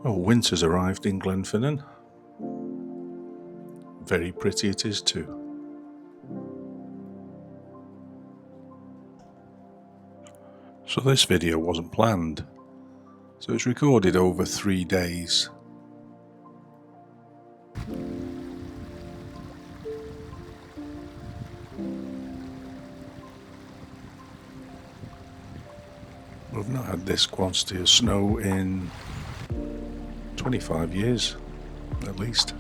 Well, winter's arrived in Glenfinnan. Very pretty it is too. So this video wasn't planned. So it's recorded over 3 days. We've not had this quantity of snow in 25 years, at least.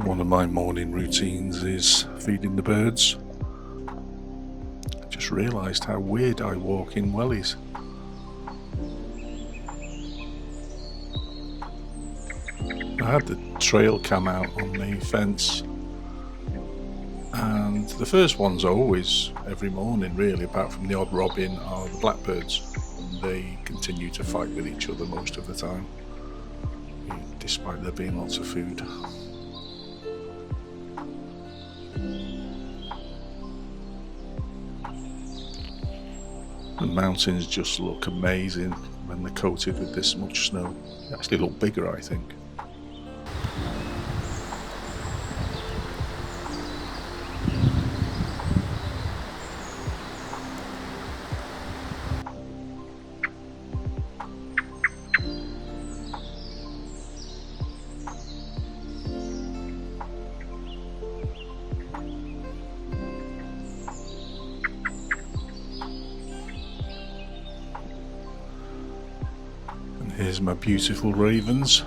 One of my morning routines is feeding the birds. I just realised how weird I walk in wellies. I had the trail cam out on the fence, and the first ones are always every morning really, apart from the odd robin, are the blackbirds. They continue to fight with each other most of the time, despite there being lots of food. The mountains just look amazing when they're coated with this much snow. They actually look bigger, I think. Here's my beautiful ravens.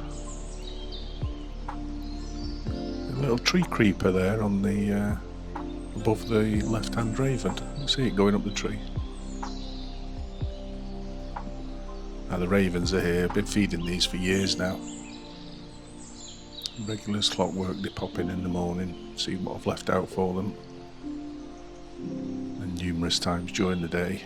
A little tree creeper there on the above the left-hand raven. You see it going up the tree. Now the ravens are here. I've been feeding these for years now. Regular as clockwork, they pop in the morning, see what I've left out for them, and numerous times during the day.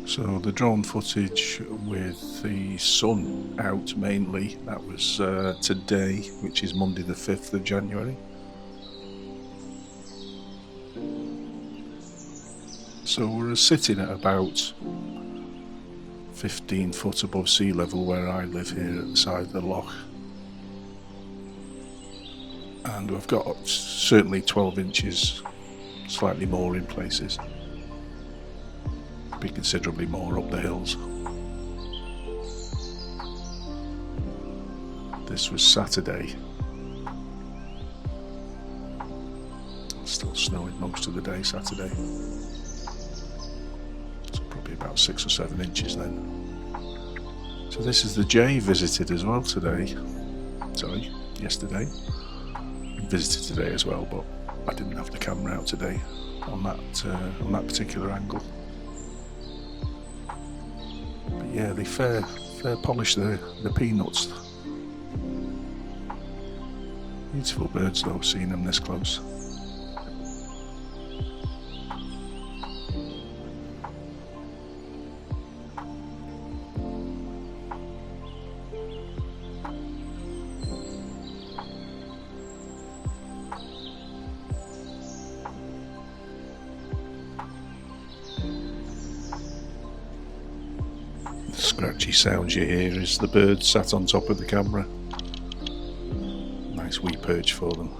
So the drone footage with the sun out mainly, that was today, which is Monday the 5th of January. So we're sitting at about 15 foot above sea level where I live here at the side of the loch. And we've got certainly 12 inches, slightly more in places. Be considerably more up the hills. This was Saturday. Still snowing most of the day Saturday. So probably about 6 or 7 inches then. So this is the Jay visited as well today. Sorry, yesterday. He visited today as well, but I didn't have the camera out today on that particular angle. But yeah, they fair polish the peanuts. Beautiful birds though, seeing them this close. The scratchy sounds you hear is the birds sat on top of the camera. Nice wee perch for them.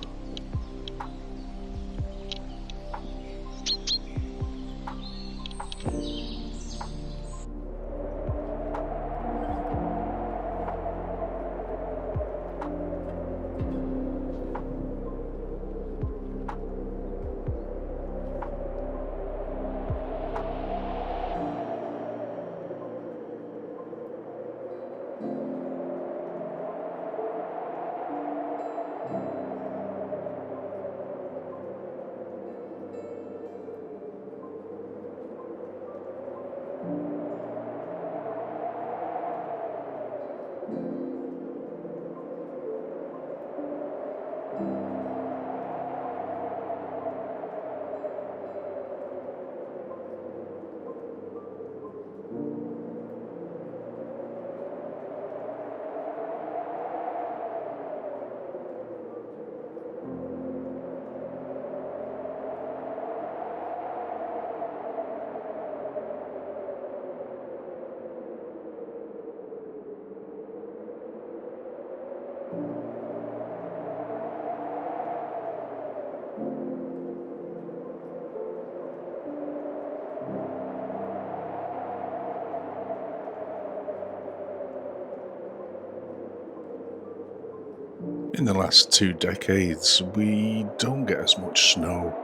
In the last 2 decades, we don't get as much snow.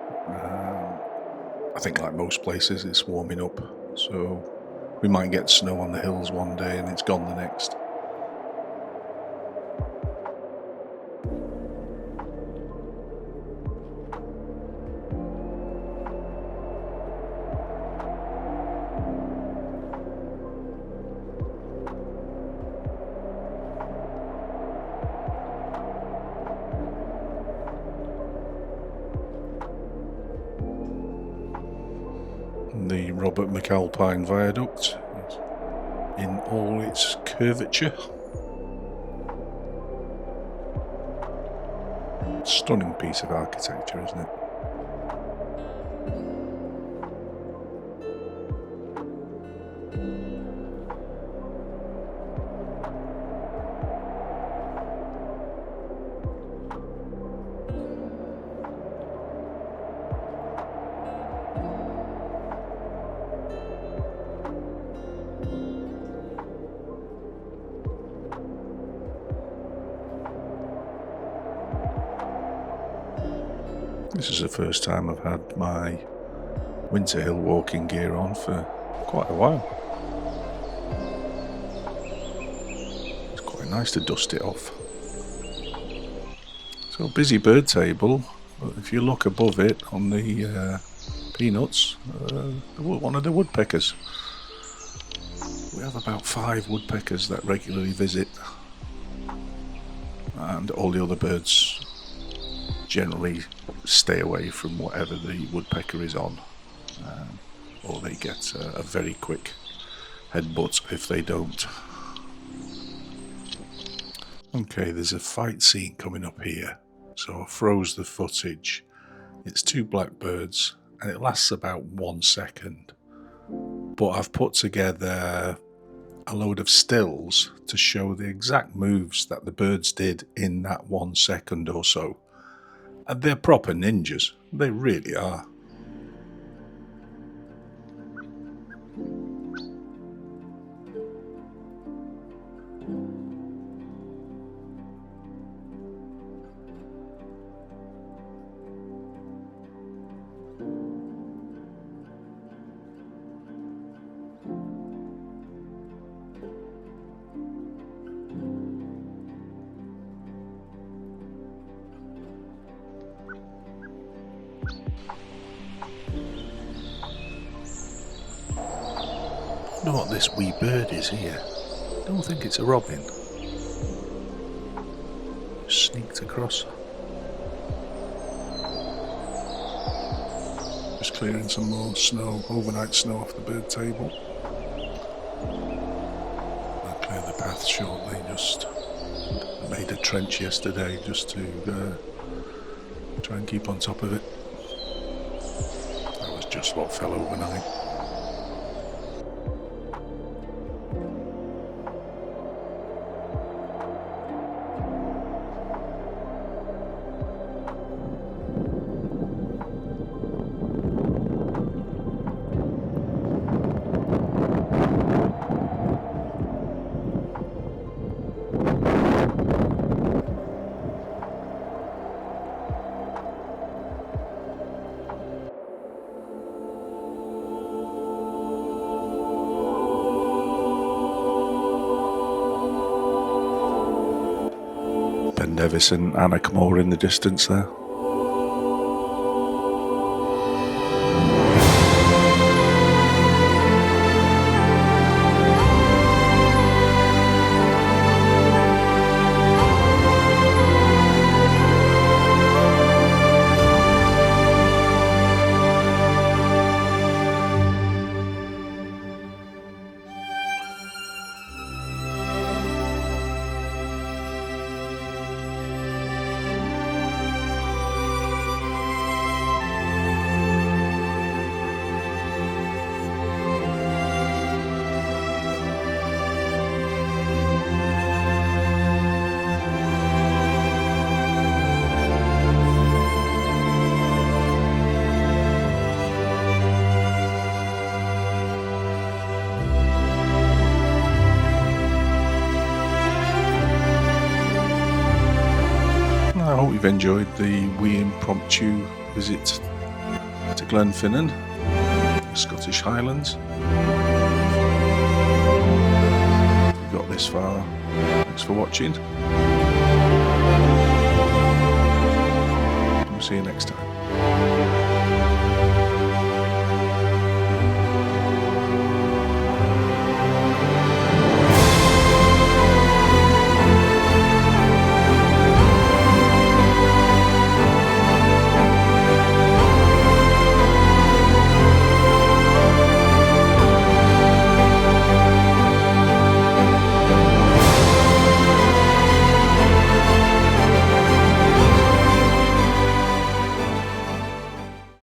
I think, like most places, it's warming up. So we might get snow on the hills one day and it's gone the next. The Robert McAlpine Viaduct in all its curvature. Stunning piece of architecture, isn't it? This is the first time I've had my winter hill walking gear on for quite a while. It's quite nice to dust it off. So busy bird table, but if you look above it on the peanuts, one of the woodpeckers. We have about 5 woodpeckers that regularly visit, and all the other birds generally stay away from whatever the woodpecker is on, or they get a very quick headbutt if they don't. Okay, there's a fight scene coming up here, so I froze the footage. It's 2 blackbirds and it lasts about 1 second, but I've put together a load of stills to show the exact moves that the birds did in that 1 second or so. And they're proper ninjas, they really are. I don't know what this wee bird is here. I don't think it's a robin. Sneaked across. Just clearing some more snow, overnight snow off the bird table. I'll clear the path shortly. Just made a trench yesterday just to try and keep on top of it. That was just what fell overnight. Ben Nevis and Anna Camore in the distance there. you've enjoyed the wee impromptu visit to Glenfinnan, the Scottish Highlands. If you've got this far, thanks for watching. We'll see you next time.